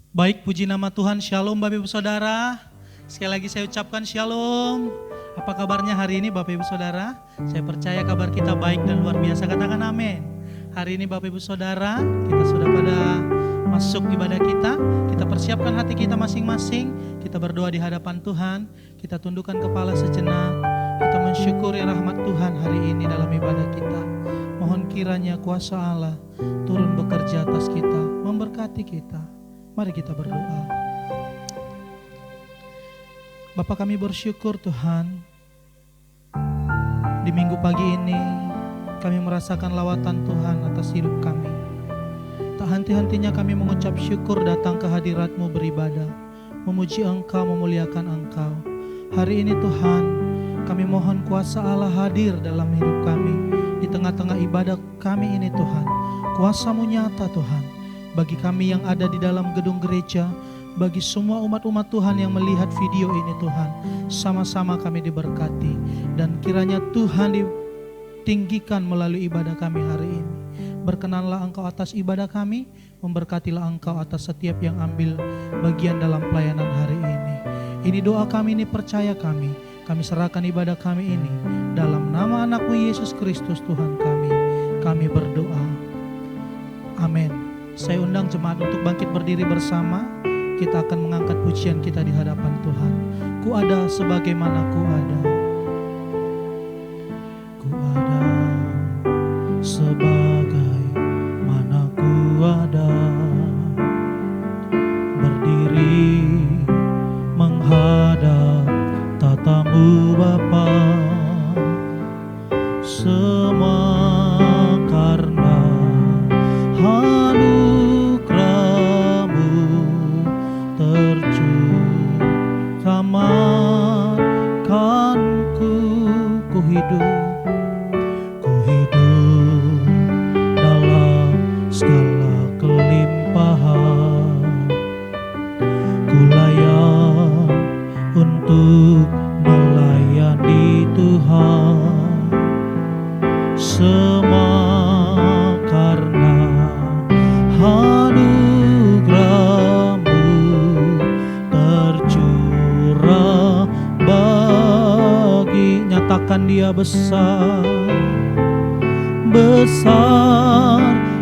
Baik, puji nama Tuhan. Shalom Bapak Ibu Saudara. Sekali lagi saya ucapkan shalom. Apa kabarnya hari ini Bapak Ibu Saudara? Saya percaya kabar kita baik dan luar biasa. Katakan amin. Hari ini Bapak Ibu Saudara, kita sudah pada masuk ibadah kita. Kita persiapkan hati kita masing-masing. Kita berdoa di hadapan Tuhan. Kita tundukkan kepala sejenak. Kita mensyukuri rahmat Tuhan hari ini dalam ibadah kita. Mohon kiranya kuasa Allah turun bekerja atas kita, memberkati kita. Mari kita berdoa. Bapa, kami bersyukur Tuhan, di minggu pagi ini kami merasakan lawatan Tuhan atas hidup kami. Tak henti-hentinya kami mengucap syukur datang ke hadirat-Mu beribadah, memuji Engkau, memuliakan Engkau. Hari ini Tuhan, kami mohon kuasa Allah hadir dalam hidup kami, di tengah-tengah ibadah kami ini Tuhan. Kuasa-Mu nyata Tuhan, bagi kami yang ada di dalam gedung gereja, bagi semua umat-umat Tuhan yang melihat video ini Tuhan, sama-sama kami diberkati. Dan kiranya Tuhan ditinggikan melalui ibadah kami hari ini. Berkenanlah Engkau atas ibadah kami, memberkatilah Engkau atas setiap yang ambil bagian dalam pelayanan hari ini. Ini doa kami, ini percaya kami serahkan ibadah kami ini dalam nama anak-Mu Yesus Kristus Tuhan kami berdoa. Amin. Saya undang jemaat untuk bangkit berdiri bersama. Kita akan mengangkat pujian kita di hadapan Tuhan. Ku ada sebagaimana ku ada. Ku ada sebagaimana ku ada. Berdiri menghadap tatamu Bapa. Semua karena selamatkanku. Ku hidup dalam segala kelimpahan. Ku layak untuk melayani Tuhan. Semua karena anugerah-Mu tercurah bagi. Nyatakan Dia besar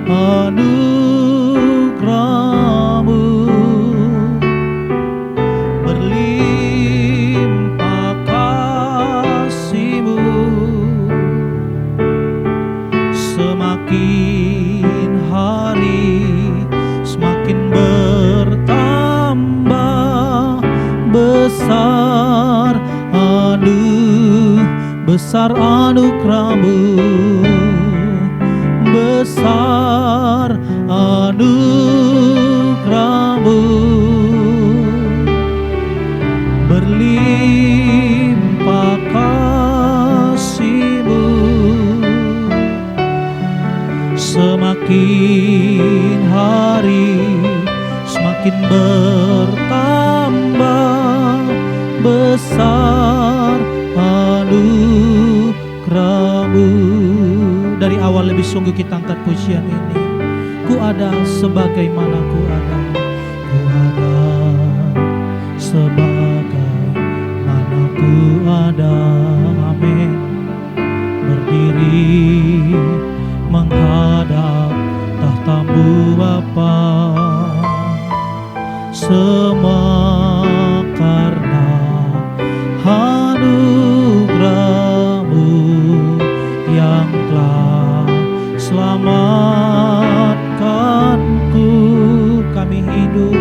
anugerah-Mu, berlimpah kasih-Mu. Semakin hari semakin bertambah besar anugerah-Mu, besar anugerah-Mu, berlimpah kasih-Mu. Semakin hari semakin bertambah besar anugerah-Mu. Dari awal lebih sungguh kita angkat pujian ini. Ku ada sebagaimana ku ada. Ku ada sebagaimana ku ada. Amin. Berdiri menghadap tahta-Mu Bapa. Semua karena anugerah-Mu yang telah selamatkanku. Kami hidup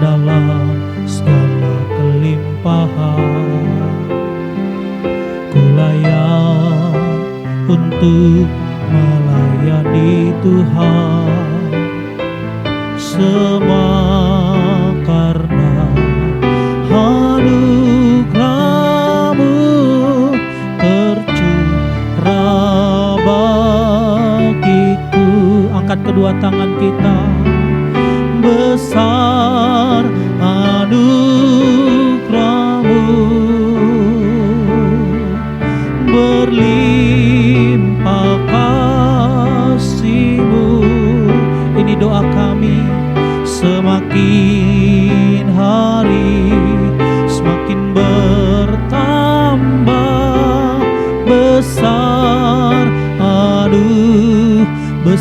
dalam segala kelimpahan. Ku layak untuk melayani Tuhan. Semua karena anugerah-Mu tercurah bagiku. Angkat kedua tangan kita. Besar anugerah-Mu, berlimpah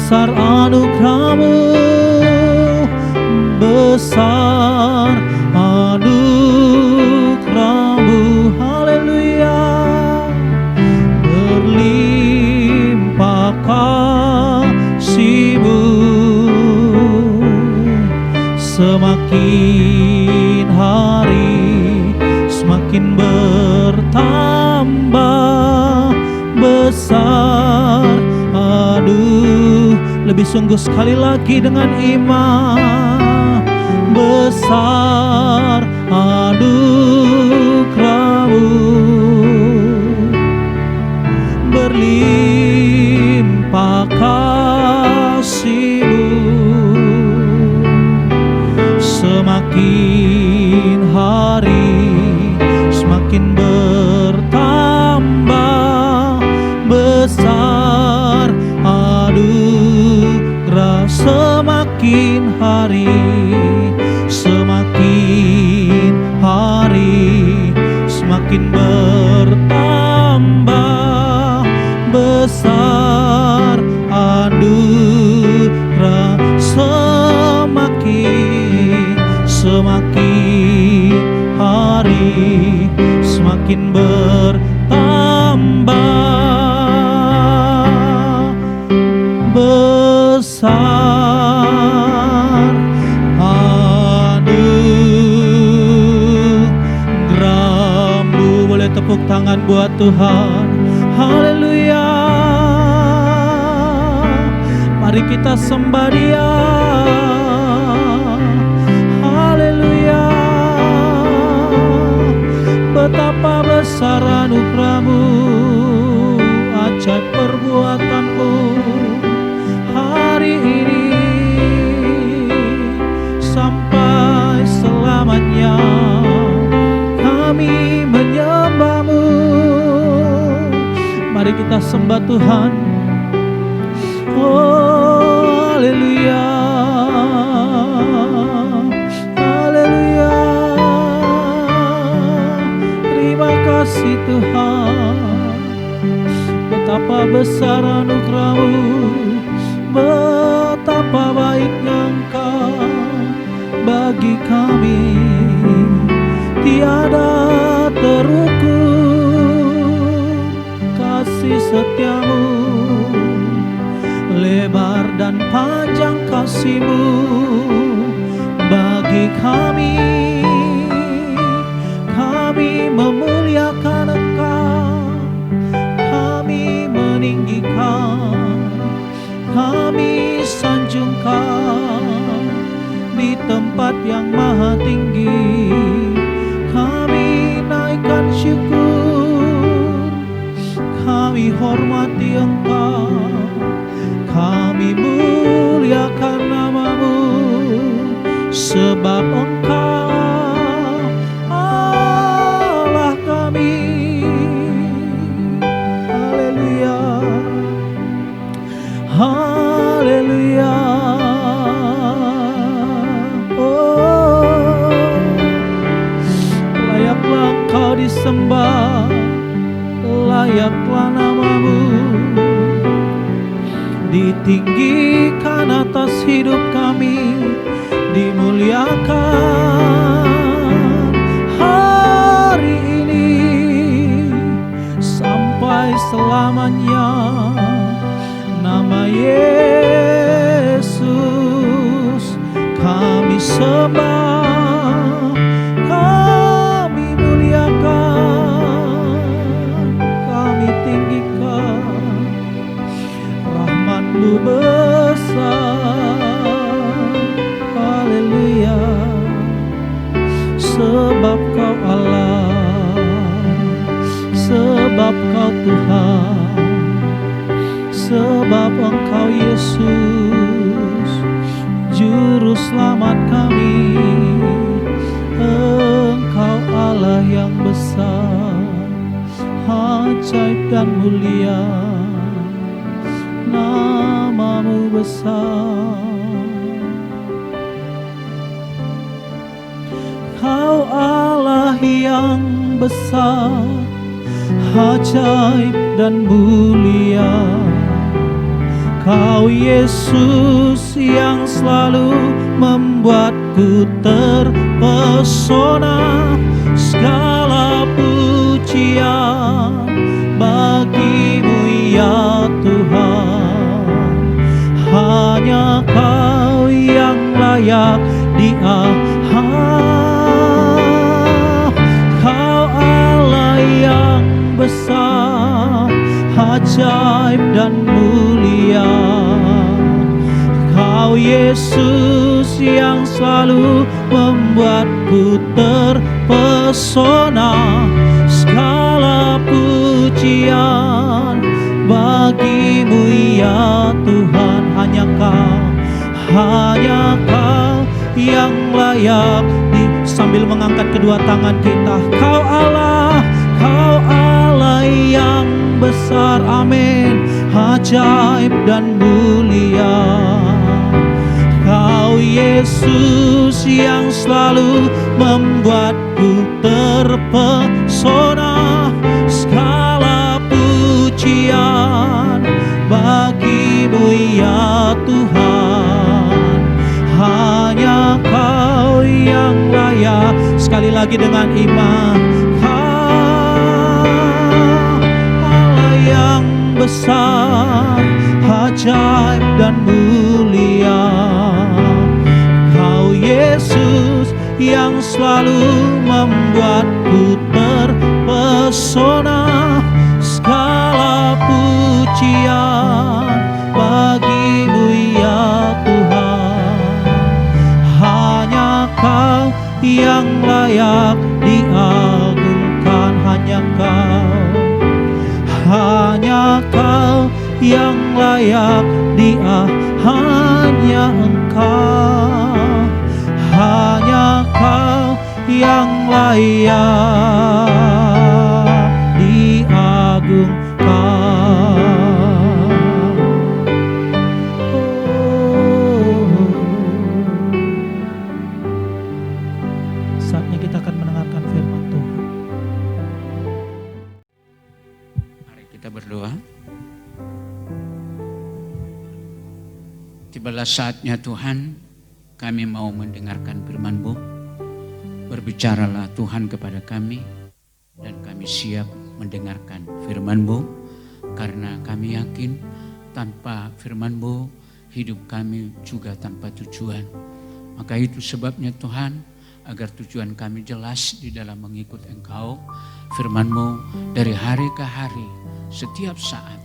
besar anugerah-Mu, besar anugerah-Mu, haleluya. Berlimpah kasih-Mu, semakin hari semakin bertambah besar. Aduh, lebih sungguh sekali lagi dengan iman. Besar anugerah-Mu, berlimpah kasih-Mu, semakin hari semakin bertambah besar anugerah. Semakin hari semakin bertambah besar anugerah. Semakin hari semakin bertambah besar anugerah-Mu. Boleh tepuk tangan buat Tuhan, haleluya. Mari kita sembah Dia, haleluya. Betapa besar anugerah-Mu, ajaib perbuatan-Mu hari ini sampai selamanya. Kami menyembah-Mu. Mari kita sembah Tuhan. Oh, haleluya, haleluya. Terima kasih Tuhan. Betapa besar anugerah-Mu, betapa baiknya Engkau bagi kami. Tiada terukur kasih setia-Mu, lebar dan panjang kasih-Mu bagi kami. Kami memuliakan Engkau, kami meninggikan, kami sanjungkan di tempat yang maha tinggi. Kami naikkan syukur, kami hormati Engkau, kami muliakan nama-Mu, sebab Engkau Allah kami. Haleluya, haleluya. Oh, layaklah Engkau disembah, layaklah nama-Mu ditinggikan atas hidup kami, dimuliakan hari ini sampai selamanya. Nama Yesus kami sembah, kami muliakan, kami tinggikan. Rahmat-Mu besar, haleluya. Sebab Kau Allah, sebab Kau Tuhan, sebab Engkau Yesus, Juru Selamat kami. Engkau Allah yang besar, ajaib dan mulia, nama-Mu besar. Kau Allah yang besar, ajaib dan mulia. Kau Yesus yang selalu membuatku terpesona. Segala pujian bagimu ya Tuhan. Hanya Kau yang layak Kau Allah yang besar, ajaib dan mulia. Kau Yesus yang selalu membuatku terpesona. Segala pujian bagimu ya Tuhan. Hanya Kau yang layak sambil mengangkat kedua tangan kita. Kau Allah yang besar, amin, ajaib dan mulia. Kau Yesus yang selalu membuatku terpesona. Segala pujian bagimu ya Tuhan. Hanya Kau yang layak. Sekali lagi dengan iman. Besar, ajaib dan mulia. Kau Yesus yang selalu membuatku terpesona. Segala pujian bagimu ya Tuhan. Hanya Kau yang layak diagungkan. Hanya Kau yang layak hanya Engkau. Hanya Kau yang layak diagungkan. Saatnya kita akan mendengarkan firman Tuhan. Kita berdoa. Tibalah saatnya Tuhan, kami mau mendengarkan firman-Mu. Berbicaralah Tuhan kepada kami, dan kami siap mendengarkan firman-Mu, karena kami yakin tanpa firman-Mu hidup kami juga tanpa tujuan. Maka itu sebabnya Tuhan, agar tujuan kami jelas di dalam mengikut Engkau, firman-Mu dari hari ke hari, setiap saat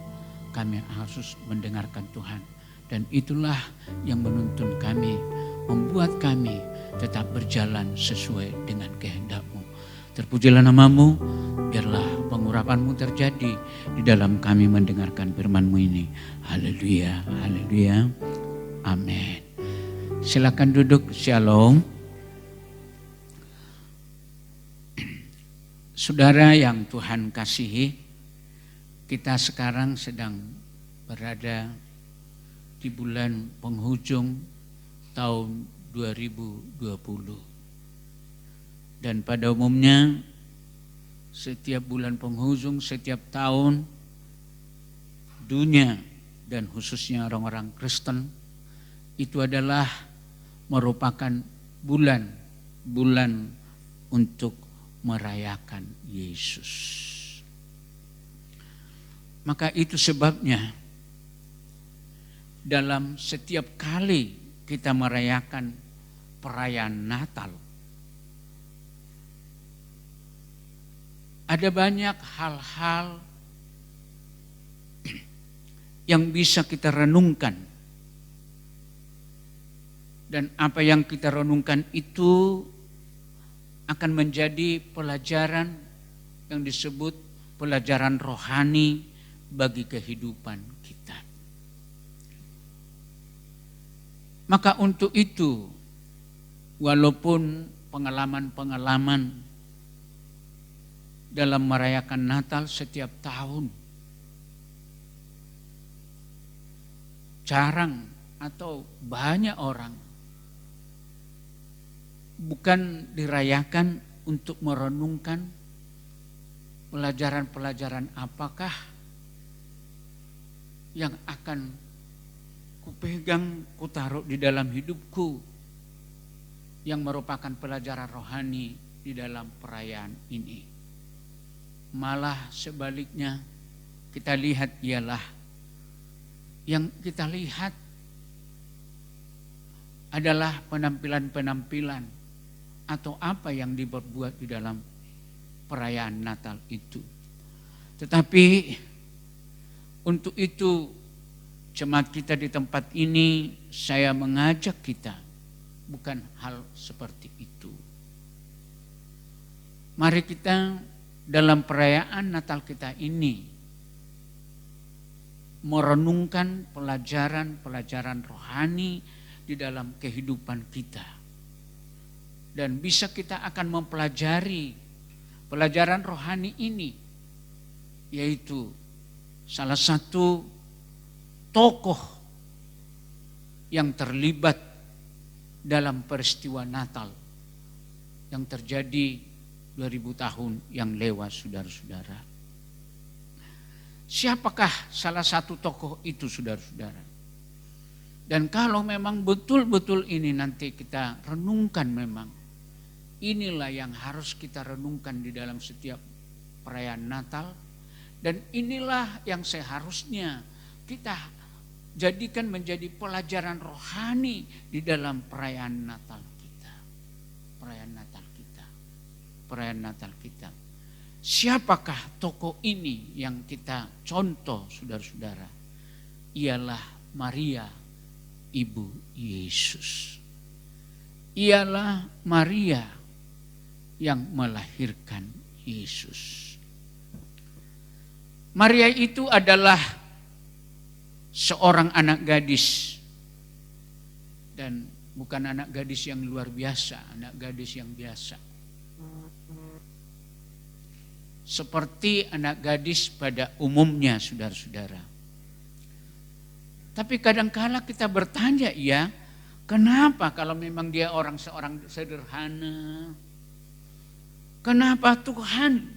kami harus mendengarkan Tuhan. Dan itulah yang menuntun kami, membuat kami tetap berjalan sesuai dengan kehendak-Mu. Terpujilah nama-Mu, biarlah pengurapan-Mu terjadi di dalam kami mendengarkan firman-Mu ini. Haleluya, haleluya, amin. Silakan duduk, shalom. Saudara yang Tuhan kasihi, kita sekarang sedang berada di bulan penghujung tahun 2020. Dan pada umumnya setiap bulan penghujung, setiap tahun, dunia dan khususnya orang-orang Kristen itu adalah merupakan bulan untuk merayakan Yesus. Maka itu sebabnya dalam setiap kali kita merayakan perayaan Natal, ada banyak hal-hal yang bisa kita renungkan. Dan apa yang kita renungkan itu akan menjadi pelajaran yang disebut pelajaran rohani bagi kehidupan kita. Maka untuk itu, walaupun pengalaman-pengalaman dalam merayakan Natal setiap tahun jarang atau banyak orang bukan dirayakan untuk merenungkan pelajaran-pelajaran apakah yang akan kupegang, kutaruh di dalam hidupku yang merupakan pelajaran rohani di dalam perayaan ini. Malah sebaliknya kita lihat ialah yang kita lihat adalah penampilan-penampilan atau apa yang diperbuat di dalam perayaan Natal itu. Tetapi untuk itu jemaat kita di tempat ini, saya mengajak kita bukan hal seperti itu. Mari kita dalam perayaan Natal kita ini merenungkan pelajaran-pelajaran rohani di dalam kehidupan kita. Dan bisa kita akan mempelajari pelajaran rohani ini, yaitu salah satu tokoh yang terlibat dalam peristiwa Natal yang terjadi 2000 tahun yang lewat, saudara-saudara. Siapakah salah satu tokoh itu, saudara-saudara? Dan kalau memang betul-betul ini nanti kita renungkan, memang inilah yang harus kita renungkan di dalam setiap perayaan Natal. Dan inilah yang seharusnya kita jadikan menjadi pelajaran rohani di dalam perayaan Natal kita. Perayaan Natal kita. Perayaan Natal kita. Siapakah tokoh ini yang kita contoh, saudara-saudara? Ialah Maria, Ibu Yesus. Ialah Maria yang melahirkan Yesus. Maria itu adalah seorang anak gadis. Dan bukan anak gadis yang luar biasa, anak gadis yang biasa. Seperti anak gadis pada umumnya, saudara-saudara. Tapi kadang-kala kita bertanya, ya, kenapa kalau memang dia seorang sederhana, kenapa Tuhan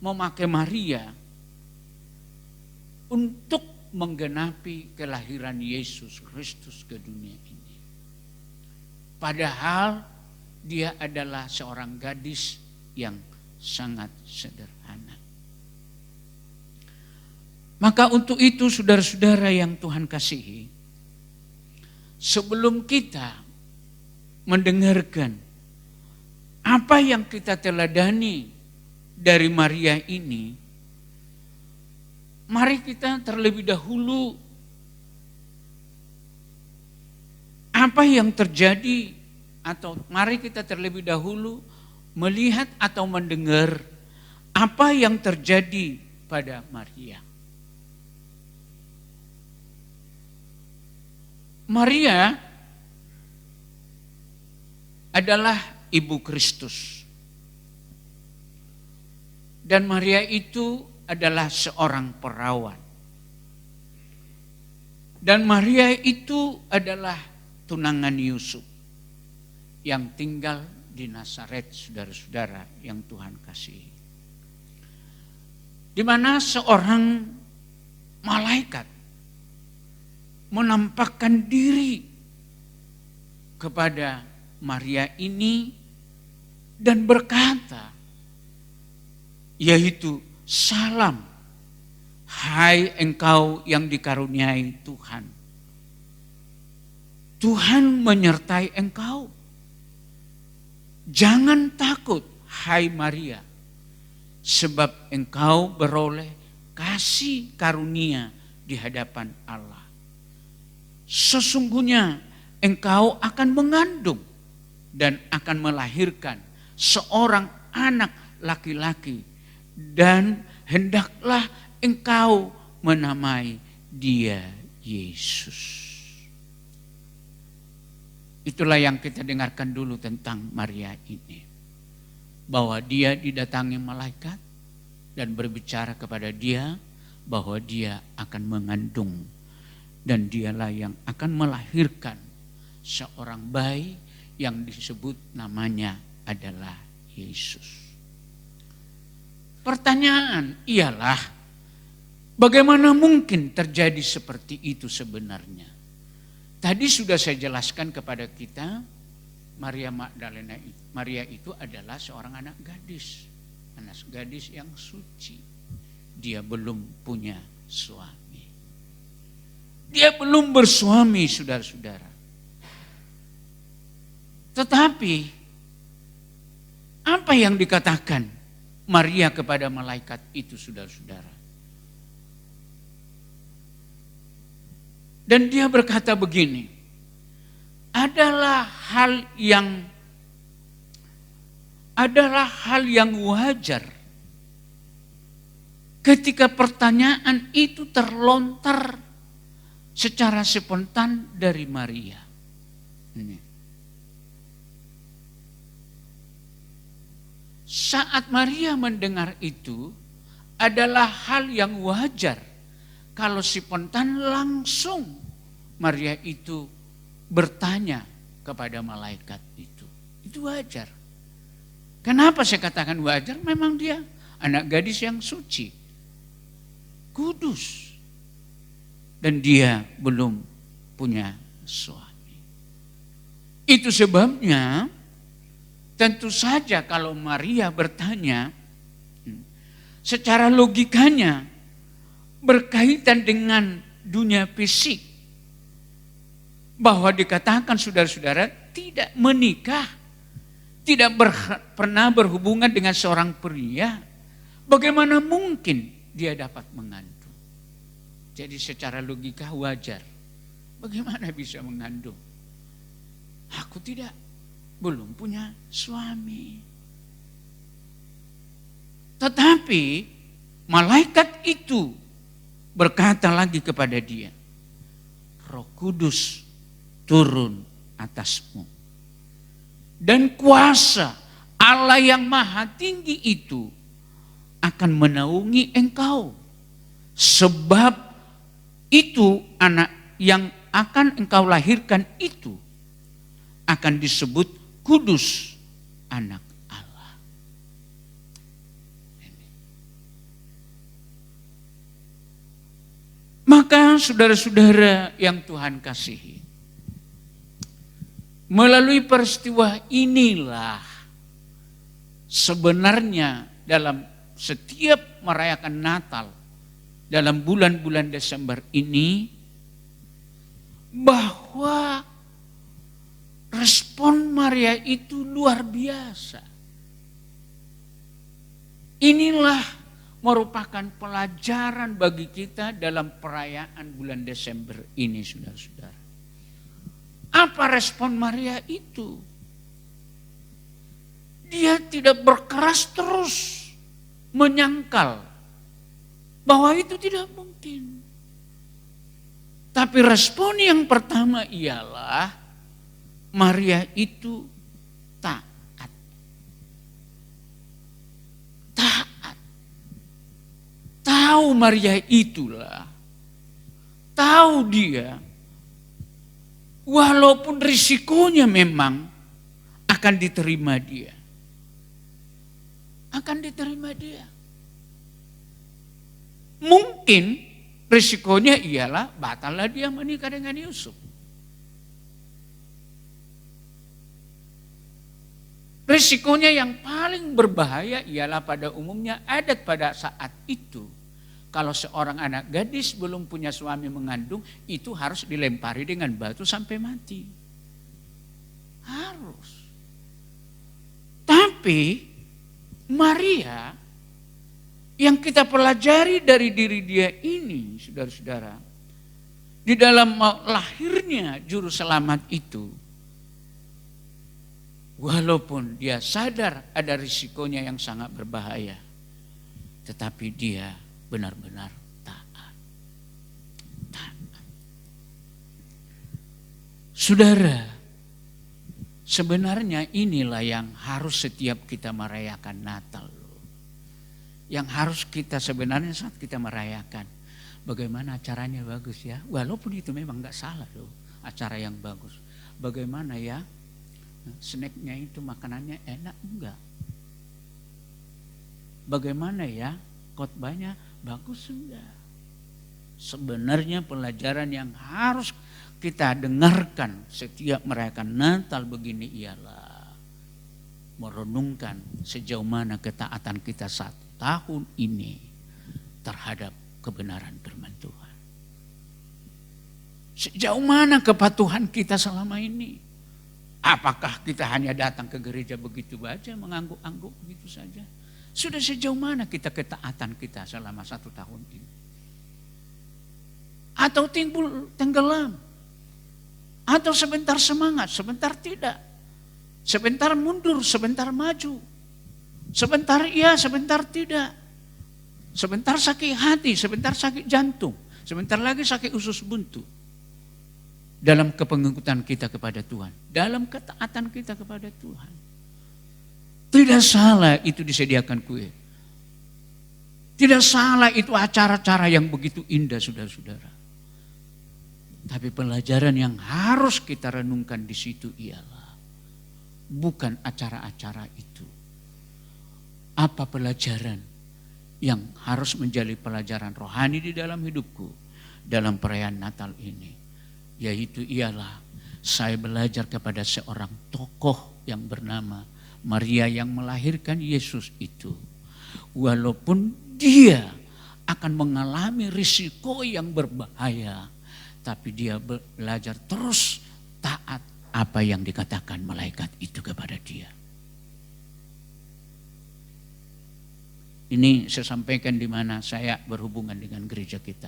memakai Maria untuk menggenapi kelahiran Yesus Kristus ke dunia ini? Padahal dia adalah seorang gadis yang sangat sederhana. Maka untuk itu, saudara-saudara yang Tuhan kasihi, sebelum kita mendengarkan apa yang kita teladani dari Maria ini, mari kita terlebih dahulu apa yang terjadi, atau mari kita terlebih dahulu melihat atau mendengar apa yang terjadi pada Maria. Maria adalah ibu Kristus. Dan Maria itu adalah seorang perawan. Dan Maria itu adalah tunangan Yusuf yang tinggal di Nazaret, saudara-saudara yang Tuhan kasihi. Di mana seorang malaikat menampakkan diri kepada Maria ini dan berkata, yaitu, salam, hai engkau yang dikaruniai Tuhan. Tuhan menyertai engkau. Jangan takut, hai Maria, sebab engkau beroleh kasih karunia di hadapan Allah. Sesungguhnya engkau akan mengandung dan akan melahirkan seorang anak laki-laki, dan hendaklah engkau menamai dia Yesus. Itulah yang kita dengarkan dulu tentang Maria ini. Bahwa dia didatangi malaikat dan berbicara kepada dia bahwa dia akan mengandung. Dan dialah yang akan melahirkan seorang bayi yang disebut namanya adalah Yesus. Pertanyaan ialah, bagaimana mungkin terjadi seperti itu sebenarnya? Tadi sudah saya jelaskan kepada kita, Maria itu adalah seorang anak gadis yang suci. Dia belum punya suami. Dia belum bersuami, saudara-saudara. Tetapi apa yang dikatakan Maria kepada malaikat itu, saudara-saudara? Dan dia berkata begini, adalah hal yang wajar ketika pertanyaan itu terlontar secara spontan dari Maria. Saat Maria mendengar itu adalah hal yang wajar kalau spontan langsung Maria itu bertanya kepada malaikat itu. Itu wajar. Kenapa saya katakan wajar? Memang dia anak gadis yang suci, kudus, dan dia belum punya suami. Itu sebabnya tentu saja kalau Maria bertanya, secara logikanya berkaitan dengan dunia fisik, bahwa dikatakan saudara-saudara tidak menikah, tidak pernah berhubungan dengan seorang pria, bagaimana mungkin dia dapat mengandung? Jadi secara logika wajar. Bagaimana bisa mengandung? Aku belum punya suami. Tetapi malaikat itu berkata lagi kepada dia, Roh Kudus turun atasmu. Dan kuasa Allah yang maha tinggi itu akan menaungi engkau. Sebab itu anak yang akan engkau lahirkan itu akan disebut kudus, anak Allah. Maka saudara-saudara yang Tuhan kasihi, melalui peristiwa inilah sebenarnya dalam setiap merayakan Natal dalam bulan-bulan Desember ini, bahwa respon Maria itu luar biasa. Inilah merupakan pelajaran bagi kita dalam perayaan bulan Desember ini, saudara-saudara. Apa respon Maria itu? Dia tidak berkeras terus menyangkal bahwa itu tidak mungkin. Tapi respon yang pertama ialah Maria itu taat. Taat. Tahu Maria itulah. Tahu dia. Walaupun risikonya memang akan diterima dia. Akan diterima dia. Mungkin risikonya ialah batallah dia menikah dengan Yusuf. Risikonya yang paling berbahaya ialah pada umumnya adat pada saat itu. Kalau seorang anak gadis belum punya suami mengandung, itu harus dilempari dengan batu sampai mati. Harus. Tapi Maria yang kita pelajari dari diri dia ini, saudara-saudara, di dalam lahirnya juru selamat itu, walaupun dia sadar ada risikonya yang sangat berbahaya, tetapi dia benar-benar taat. Taat. Saudara, sebenarnya inilah yang harus setiap kita merayakan Natal. Yang harus kita sebenarnya saat kita merayakan. Bagaimana acaranya bagus ya. Walaupun itu memang gak salah loh. Acara yang bagus. Bagaimana ya. Snacknya itu makanannya enak enggak. Bagaimana ya. Khotbahnya bagus enggak. Sebenarnya pelajaran yang harus kita dengarkan setiap merayakan Natal begini ialah merenungkan sejauh mana ketaatan kita 1 tahun ini terhadap kebenaran firman Tuhan. Sejauh mana kepatuhan kita selama ini? Apakah kita hanya datang ke gereja begitu saja, mengangguk-angguk begitu saja? Sudah sejauh mana kita ketaatan kita selama 1 tahun ini? Atau timbul tenggelam? Atau sebentar semangat, sebentar tidak? Sebentar mundur, sebentar maju. Sebentar iya, sebentar tidak. Sebentar sakit hati, sebentar sakit jantung. Sebentar lagi sakit usus buntu. Dalam kepengikutan kita kepada Tuhan. Dalam ketaatan kita kepada Tuhan. Tidak salah itu disediakan kue. Tidak salah itu acara-acara yang begitu indah, saudara-saudara. Tapi pelajaran yang harus kita renungkan di situ ialah bukan acara-acara itu. Apa pelajaran yang harus menjadi pelajaran rohani di dalam hidupku dalam perayaan Natal ini? Yaitu ialah saya belajar kepada seorang tokoh yang bernama Maria yang melahirkan Yesus itu. Walaupun dia akan mengalami risiko yang berbahaya, tapi dia belajar terus taat apa yang dikatakan malaikat itu kepada dia. Ini saya sampaikan di mana saya berhubungan dengan gereja kita.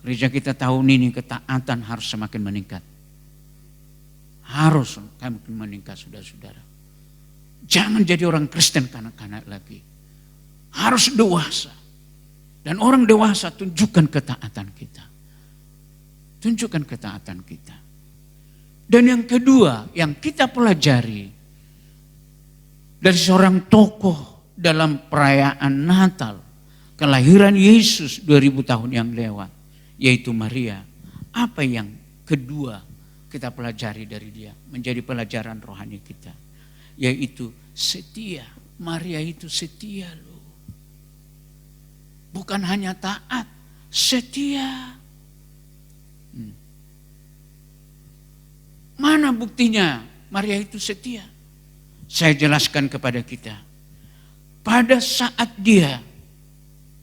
Gereja kita tahun ini ketaatan harus semakin meningkat. Harus semakin meningkat, saudara-saudara. Jangan jadi orang Kristen kanak-kanak lagi. Harus dewasa. Dan orang dewasa tunjukkan ketaatan kita. Tunjukkan ketaatan kita. Dan yang kedua yang kita pelajari dari seorang tokoh dalam perayaan Natal, kelahiran Yesus 2000 tahun yang lewat, yaitu Maria. Apa yang kedua kita pelajari dari dia, menjadi pelajaran rohani kita, yaitu setia. Maria itu setia loh. Bukan hanya taat, setia. Mana buktinya Maria itu setia? Saya jelaskan kepada kita. Pada saat dia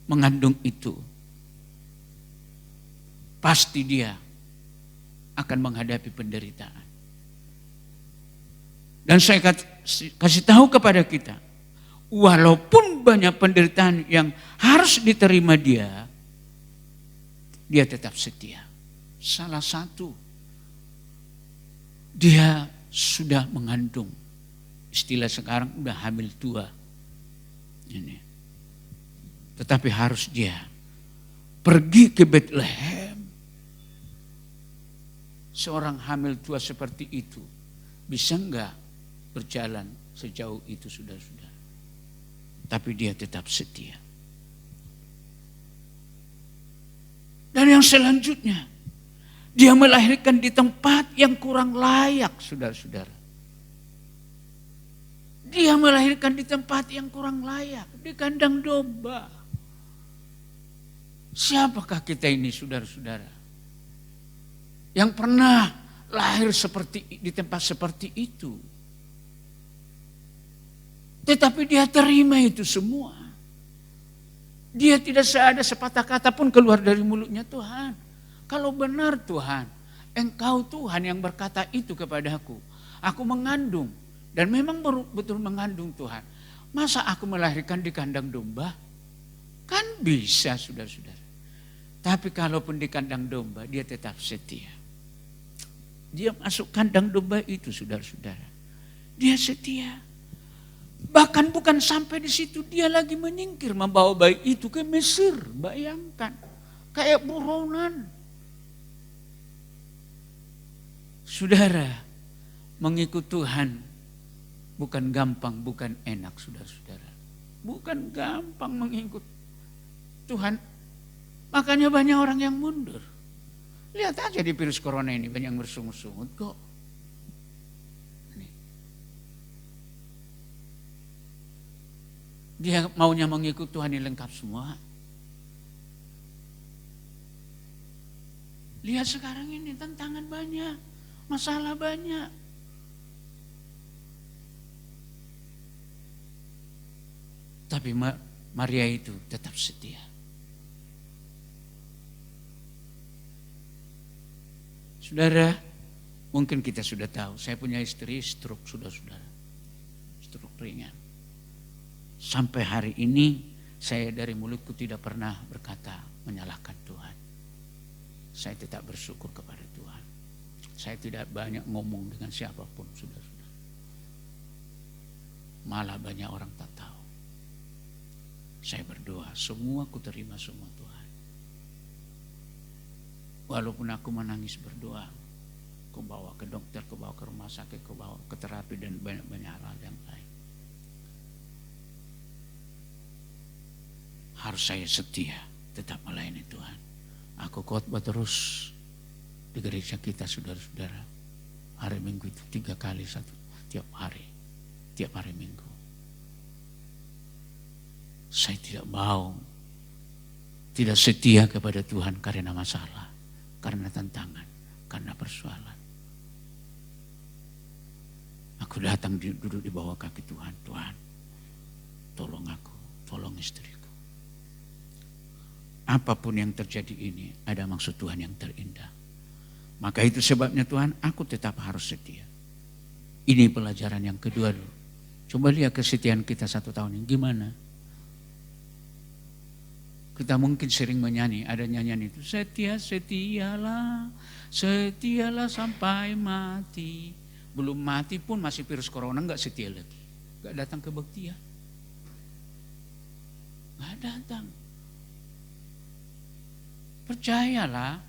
mengandung itu, pasti dia akan menghadapi penderitaan. Dan saya kasih tahu kepada kita, walaupun banyak penderitaan yang harus diterima dia tetap setia. Salah satu, dia sudah mengandung. Istilah sekarang udah hamil tua. Ini. Tetapi harus dia pergi ke Bethlehem. Seorang hamil tua seperti itu bisa enggak berjalan sejauh itu, saudara-saudara? Tapi dia tetap setia. Dan yang selanjutnya, dia melahirkan di tempat yang kurang layak, saudara-saudara. Dia melahirkan di tempat yang kurang layak, di kandang domba. Siapakah kita ini, saudara-saudara? Yang pernah lahir di tempat seperti itu. Tetapi dia terima itu semua. Dia tidak ada sepatah kata pun keluar dari mulutnya, Tuhan. Kalau benar Tuhan, Engkau Tuhan yang berkata itu kepadaku. Aku mengandung dan memang betul mengandung Tuhan. Masa aku melahirkan di kandang domba? Kan bisa, saudara-saudara. Tapi kalaupun di kandang domba, dia tetap setia. Dia masuk kandang domba itu, saudara-saudara. Dia setia. Bahkan bukan sampai di situ, dia lagi menyingkir membawa bayi itu ke Mesir. Bayangkan, kayak buronan. Saudara, mengikut Tuhan bukan gampang, bukan enak, saudara-saudara. Bukan gampang mengikut Tuhan. Makanya banyak orang yang mundur. Lihat aja di virus corona ini, banyak yang bersungut-sungut kok. Dia maunya mengikut Tuhan yang lengkap semua. Lihat sekarang ini tantangan banyak, masalah banyak. Tapi Maria itu tetap setia. Saudara, mungkin kita sudah tahu, saya punya istri stroke, saudara. Stroke ringan. Sampai hari ini saya dari mulutku tidak pernah berkata menyalahkan Tuhan. Saya tetap bersyukur kepada Tuhan. Saya tidak banyak ngomong dengan siapapun, saudara-saudara. Malah banyak orang tak tahu. Saya berdoa, semua ku terima semua Tuhan. Walaupun aku menangis berdoa, ku bawa ke dokter, ku bawa ke rumah sakit, ku bawa ke terapi dan banyak-banyak hal yang lain. Harus saya setia, tetap melayani Tuhan. Aku khotbah terus di gereja kita, saudara-saudara. Hari Minggu itu 3 kali tiap hari Minggu. Saya tidak mau, tidak setia kepada Tuhan karena masalah, karena tantangan, karena persoalan. Aku datang duduk di bawah kaki Tuhan. Tuhan, tolong aku, tolong istriku. Apapun yang terjadi ini, ada maksud Tuhan yang terindah. Maka itu sebabnya Tuhan, aku tetap harus setia. Ini pelajaran yang kedua dulu. Coba lihat kesetiaan kita 1 tahun ini, gimana? Kita mungkin sering menyanyi, ada nyanyian itu. Setia-setialah, setialah sampai mati. Belum mati pun masih virus corona, enggak setia lagi. Enggak datang kebaktian. Enggak datang. Percayalah,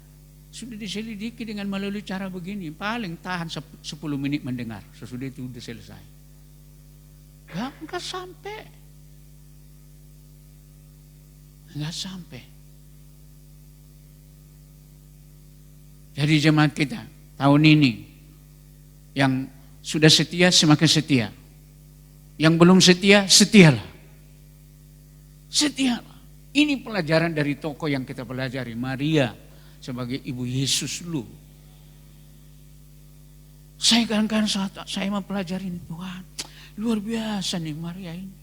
sudah diselidiki dengan melalui cara begini. Paling tahan 10 menit mendengar, sesudah itu sudah selesai. Enggak sampai. Enggak sampai. Jadi jemaat kita tahun ini yang sudah setia semakin setia. Yang belum setia, setialah. Setialah. Ini pelajaran dari tokoh yang kita pelajari, Maria sebagai ibu Yesus dulu. Saya kadang-kadang saat saya mempelajari ini, Tuhan, luar biasa nih Maria ini.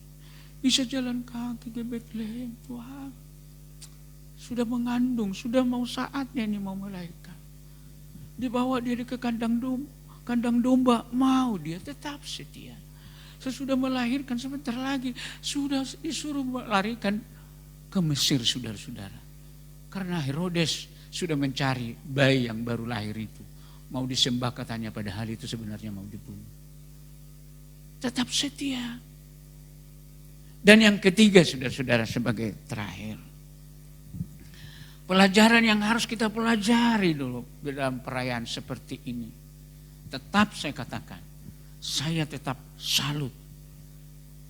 Bisa jalan kaki ke Bethlehem, Tuhan. Sudah mengandung, sudah mau saatnya ini mau melahirkan. Dibawa dia ke kandang domba, mau dia tetap setia. Sesudah melahirkan sebentar lagi, sudah disuruh melarikan ke Mesir, saudara-saudara. Karena Herodes sudah mencari bayi yang baru lahir itu. Mau disembah katanya, padahal itu sebenarnya mau dibunuh. Tetap setia. Dan yang ketiga, saudara-saudara, sebagai terakhir. Pelajaran yang harus kita pelajari dulu dalam perayaan seperti ini. Tetap saya katakan, saya tetap salut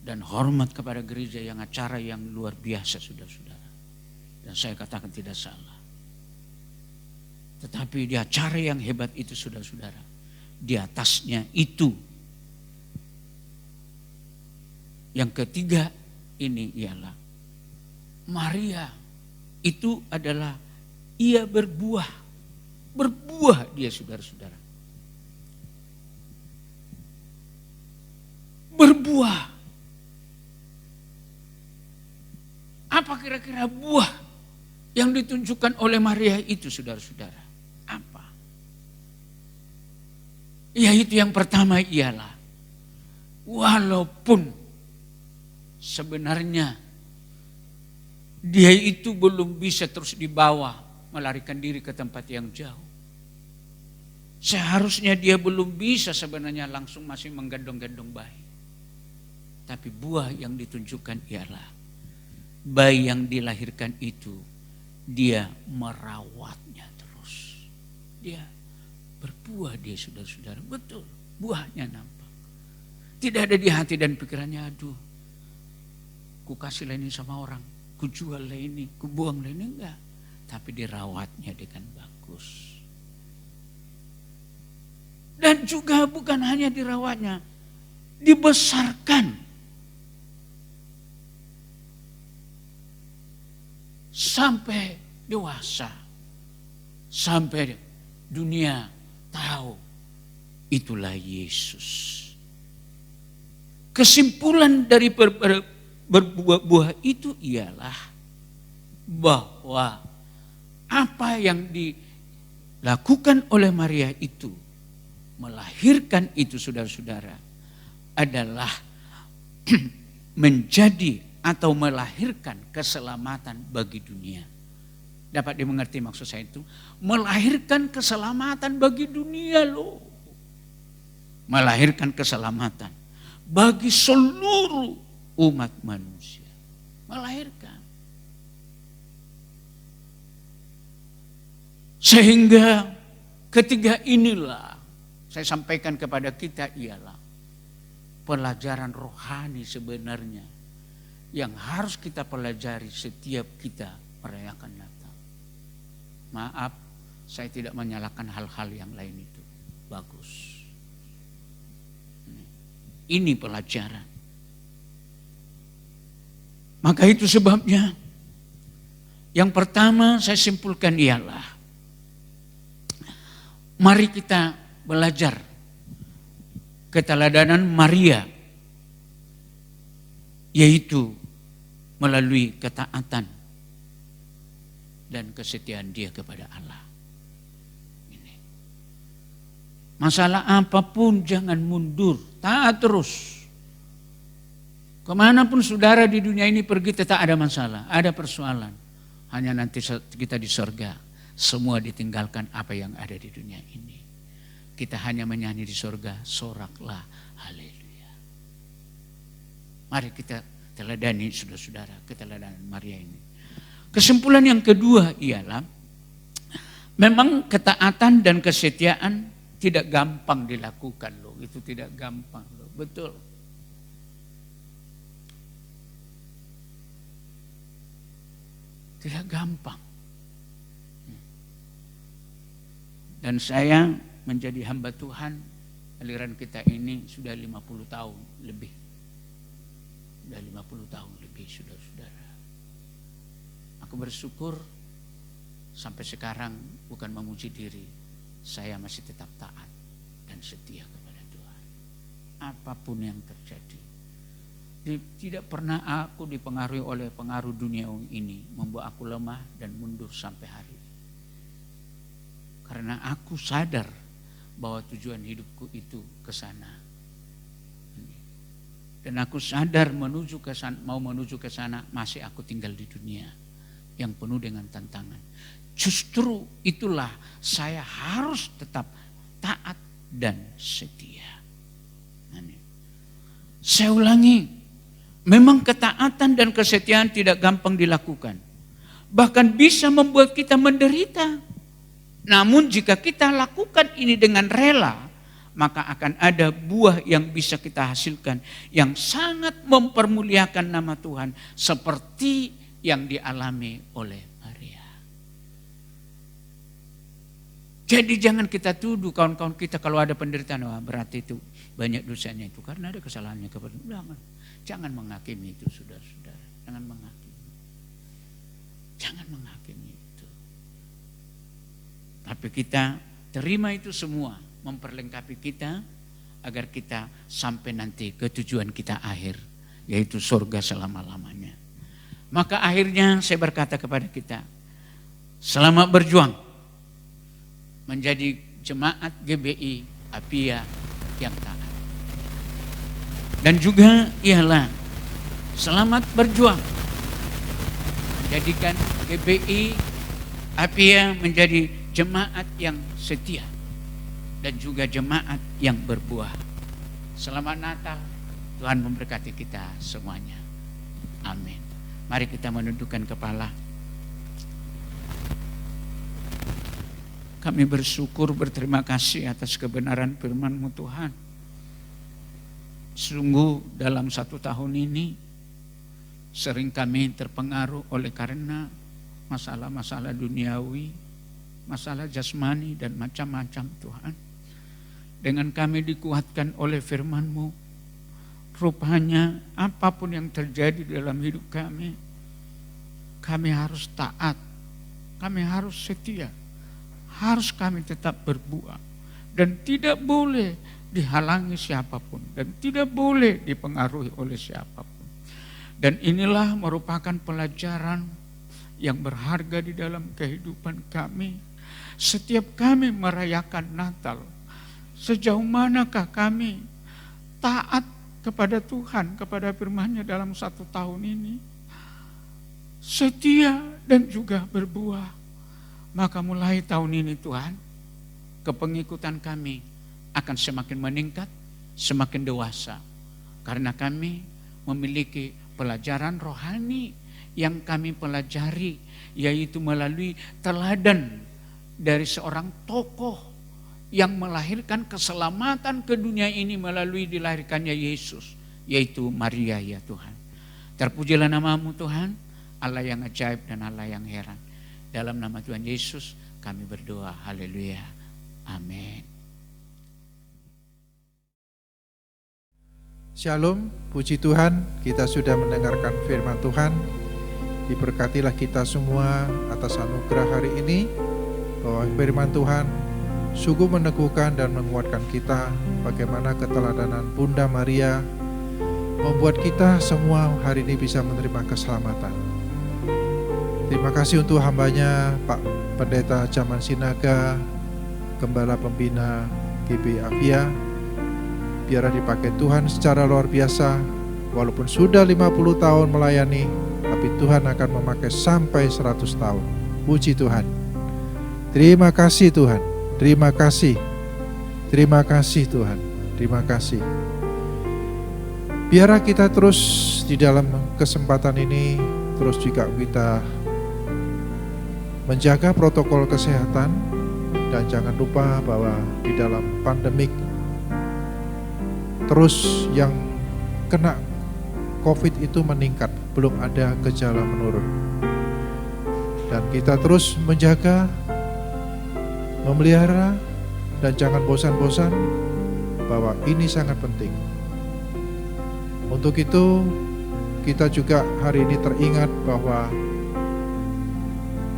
dan hormat kepada gereja yang acara yang luar biasa, saudara-saudara. Dan saya katakan tidak salah. Tetapi di acara yang hebat itu, saudara-saudara, di atasnya itu. Yang ketiga ini ialah Maria itu adalah ia berbuah dia, saudara-saudara. Berbuah. Apa kira-kira buah yang ditunjukkan oleh Maria itu, saudara-saudara? Apa? Yaitu yang pertama ialah walaupun sebenarnya dia itu belum bisa terus dibawa melarikan diri ke tempat yang jauh. Seharusnya dia belum bisa sebenarnya langsung masih menggendong-gendong bayi. Tapi buah yang ditunjukkan ialah bayi yang dilahirkan itu dia merawatnya terus. Dia berbuah dia, saudara-saudara. Betul, buahnya nampak. Tidak ada di hati dan pikirannya, aduh, ku kasih ini sama orang, ku jual ini, ku buang ini, enggak. Tapi dirawatnya dengan bagus. Dan juga bukan hanya dirawatnya, dibesarkan. Sampai dewasa. sampai dunia tahu itulah Yesus. Kesimpulan dari berbuah itu ialah bahwa apa yang dilakukan oleh Maria itu, melahirkan itu saudara-saudara, adalah menjadi atau melahirkan keselamatan bagi dunia. Dapat dimengerti maksud saya itu? Melahirkan keselamatan bagi dunia loh. Melahirkan keselamatan bagi seluruh umat manusia. Melahirkan. Sehingga ketiga inilah saya sampaikan kepada kita ialah pelajaran rohani sebenarnya yang harus kita pelajari setiap kita merayakan Natal. Maaf, saya tidak menyalahkan hal-hal yang lain itu. Bagus. Ini pelajaran. Maka itu sebabnya yang pertama saya simpulkan ialah mari kita belajar keteladanan Maria, yaitu melalui ketaatan dan kesetiaan dia kepada Allah. Ini. Masalah apapun jangan mundur, taat terus. Kemanapun saudara di dunia ini pergi tetap ada masalah, ada persoalan. Hanya nanti kita di surga, semua ditinggalkan apa yang ada di dunia ini. Kita hanya menyanyi di surga, soraklah, haleluya. Mari kita teladani saudara-saudara, keteladanan Maria ini. Kesimpulan yang kedua ialah, memang ketaatan dan kesetiaan tidak gampang dilakukan loh. Itu tidak gampang loh, betul. Tidak gampang. Dan saya menjadi hamba Tuhan, aliran kita ini sudah 50 tahun lebih. Sudah 50 tahun lebih, saudara-saudara. Aku bersyukur sampai sekarang bukan memuji diri, saya masih tetap taat dan setia kepada Tuhan. Apapun yang terjadi. Tidak pernah aku dipengaruhi oleh pengaruh dunia ini, membuat aku lemah dan mundur sampai hari ini. Karena aku sadar bahwa tujuan hidupku itu ke sana. Dan aku sadar mau menuju ke sana masih aku tinggal di dunia yang penuh dengan tantangan. Justru itulah saya harus tetap taat dan setia. Saya ulangi, memang ketaatan dan kesetiaan tidak gampang dilakukan. Bahkan bisa membuat kita menderita. Namun jika kita lakukan ini dengan rela, maka akan ada buah yang bisa kita hasilkan yang sangat mempermuliakan nama Tuhan seperti yang dialami oleh Maria. Jadi jangan kita tuduh kawan-kawan kita kalau ada penderitaan, wah berarti itu banyak dosanya itu karena ada kesalahannya kepada Tuhan. Jangan menghakimi itu, saudara-saudara. Jangan menghakimi. Jangan menghakimi itu. Tapi kita terima itu semua, memperlengkapi kita agar kita sampai nanti ke tujuan kita akhir, yaitu surga selama-lamanya. Maka akhirnya saya berkata kepada kita, selamat berjuang menjadi jemaat GBI Apia yang taat. Dan juga ialah selamat berjuang menjadikan GBI Apia menjadi jemaat yang setia dan juga jemaat yang berbuah. Selamat Natal, Tuhan memberkati kita semuanya. Amin. Mari kita menundukkan kepala. Kami bersyukur, berterima kasih atas kebenaran firman-Mu Tuhan. Sungguh dalam 1 tahun ini sering kami terpengaruh oleh karena masalah-masalah duniawi, masalah jasmani dan macam-macam Tuhan. Dengan kami dikuatkan oleh firman-Mu, rupanya apapun yang terjadi dalam hidup kami harus taat, kami harus setia, harus kami tetap berbuah dan tidak boleh dihalangi siapapun dan tidak boleh dipengaruhi oleh siapapun. Dan inilah merupakan pelajaran yang berharga di dalam kehidupan kami. Setiap kami merayakan Natal, sejauh manakah kami taat kepada Tuhan, kepada firman-Nya dalam 1 tahun ini? Setia dan juga berbuah. Maka mulai tahun ini Tuhan, kepengikutan kami akan semakin meningkat, semakin dewasa. Karena kami memiliki pelajaran rohani yang kami pelajari, yaitu melalui teladan dari seorang tokoh yang melahirkan keselamatan ke dunia ini melalui dilahirkannya Yesus, yaitu Maria ya Tuhan. Terpujilah nama-Mu Tuhan, Allah yang ajaib dan Allah yang heran. Dalam nama Tuhan Yesus kami berdoa, haleluya, amin. Shalom, puji Tuhan, kita sudah mendengarkan firman Tuhan. Diberkatilah kita semua atas anugerah hari ini, bahwa firman Tuhan sungguh meneguhkan dan menguatkan kita, bagaimana keteladanan Bunda Maria membuat kita semua hari ini bisa menerima keselamatan. Terima kasih untuk hambanya Pak Pendeta Jaman Sinaga, Gembala Pembina GB Avia. Biarlah dipakai Tuhan secara luar biasa. Walaupun sudah 50 tahun melayani, tapi Tuhan akan memakai sampai 100 tahun. Puji Tuhan. Terima kasih Tuhan. Terima kasih. Terima kasih Tuhan. Terima kasih. Biarlah kita terus di dalam kesempatan ini, terus juga kita menjaga protokol kesehatan, dan jangan lupa bahwa di dalam pandemik terus yang kena COVID itu meningkat, belum ada gejala menurun. Dan kita terus menjaga, memelihara, dan jangan bosan-bosan bahwa ini sangat penting. Untuk itu kita juga hari ini teringat bahwa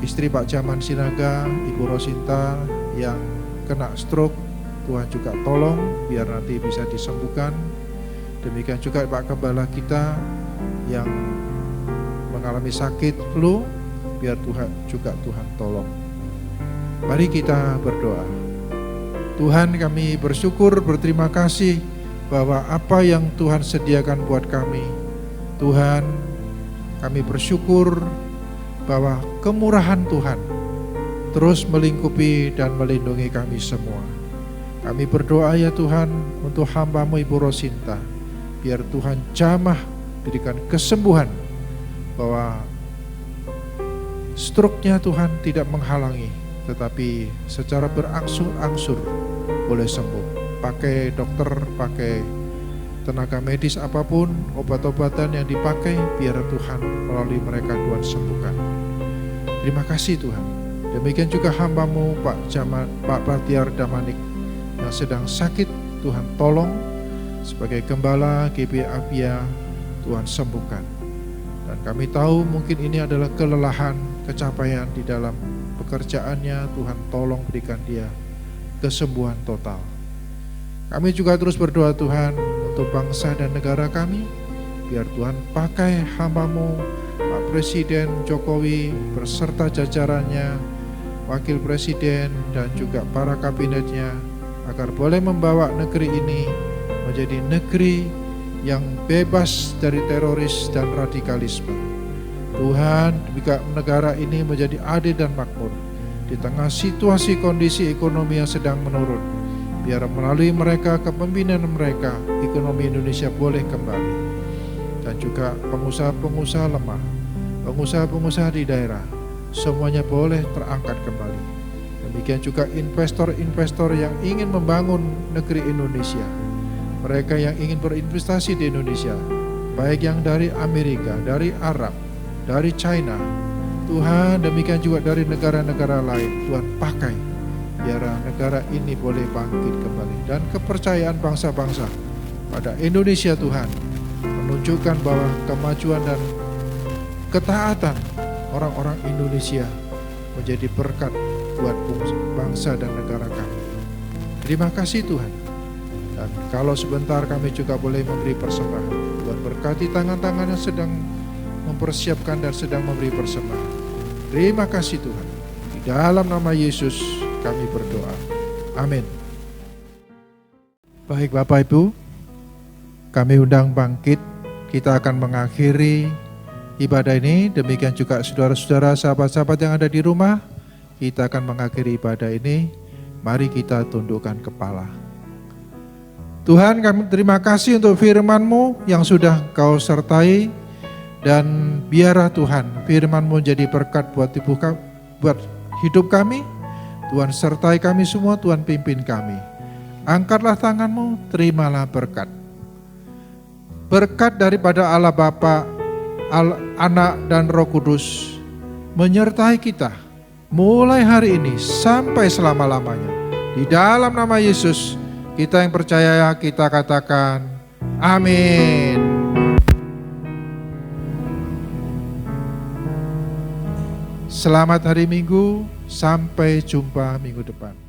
istri Pak Jaman Sinaga, Ibu Rosinta yang kena stroke, Tuhan juga tolong biar nanti bisa disembuhkan. Demikian juga Pak Gembala kita yang mengalami sakit flu, biar Tuhan tolong. Mari kita berdoa. Tuhan, kami bersyukur, berterima kasih bahwa apa yang Tuhan sediakan buat kami, Tuhan, kami bersyukur bahwa kemurahan Tuhan terus melingkupi dan melindungi kami semua. Kami berdoa ya Tuhan untuk hamba-Mu Ibu Rosinta, biar Tuhan jamah berikan kesembuhan, bahwa stroke-nya Tuhan tidak menghalangi, tetapi secara berangsur-angsur boleh sembuh. Pakai dokter, pakai tenaga medis apapun, obat-obatan yang dipakai, biar Tuhan melalui mereka Tuhan sembuhkan. Terima kasih Tuhan. Demikian juga hamba-Mu Pak Batiar Damanik yang sedang sakit, Tuhan tolong. Sebagai gembala GB Avia, Tuhan sembuhkan. Dan kami tahu mungkin ini adalah kelelahan, kecapaian di dalam pekerjaannya, Tuhan tolong berikan dia kesembuhan total. Kami juga terus berdoa Tuhan untuk bangsa dan negara kami, biar Tuhan pakai hamba-Mu Pak Presiden Jokowi berserta jajarannya, Wakil Presiden dan juga para kabinetnya, agar boleh membawa negeri ini menjadi negeri yang bebas dari teroris dan radikalisme. Tuhan, jika negara ini menjadi adil dan makmur di tengah situasi kondisi ekonomi yang sedang menurun, biar melalui mereka, kepemimpinan mereka, ekonomi Indonesia boleh kembali. Dan juga pengusaha-pengusaha lemah, pengusaha-pengusaha di daerah, semuanya boleh terangkat kembali. Demikian juga investor-investor yang ingin membangun negeri Indonesia, mereka yang ingin berinvestasi di Indonesia, baik yang dari Amerika, dari Arab, dari China, Tuhan, demikian juga dari negara-negara lain, Tuhan pakai, biar negara ini boleh bangkit kembali. Dan kepercayaan bangsa-bangsa pada Indonesia, Tuhan, menunjukkan bahwa kemajuan dan ketaatan orang-orang Indonesia menjadi berkat buat bangsa dan negara kami. Terima kasih Tuhan. Dan kalau sebentar kami juga boleh memberi persembahan, Tuhan berkati tangan-tangan yang sedang mempersiapkan dan sedang memberi persembahan. Terima kasih Tuhan. Di dalam nama Yesus kami berdoa. Amin. Baik Bapak Ibu, kami undang bangkit. Kita akan mengakhiri ibadah ini. Demikian juga saudara-saudara, sahabat-sahabat yang ada di rumah. Kita akan mengakhiri ibadah ini. Mari kita tundukkan kepala. Tuhan, kami terima kasih untuk firman-Mu yang sudah Kau sertai. Dan biarlah Tuhan firman-Mu jadi berkat buat hidup kami. Tuhan sertai kami semua, Tuhan pimpin kami. Angkatlah tangan-Mu, terimalah berkat. Berkat daripada Allah Bapa, Anak dan Roh Kudus menyertai kita mulai hari ini sampai selama-lamanya. Di dalam nama Yesus, kita yang percaya kita katakan amin. Selamat hari Minggu, sampai jumpa minggu depan.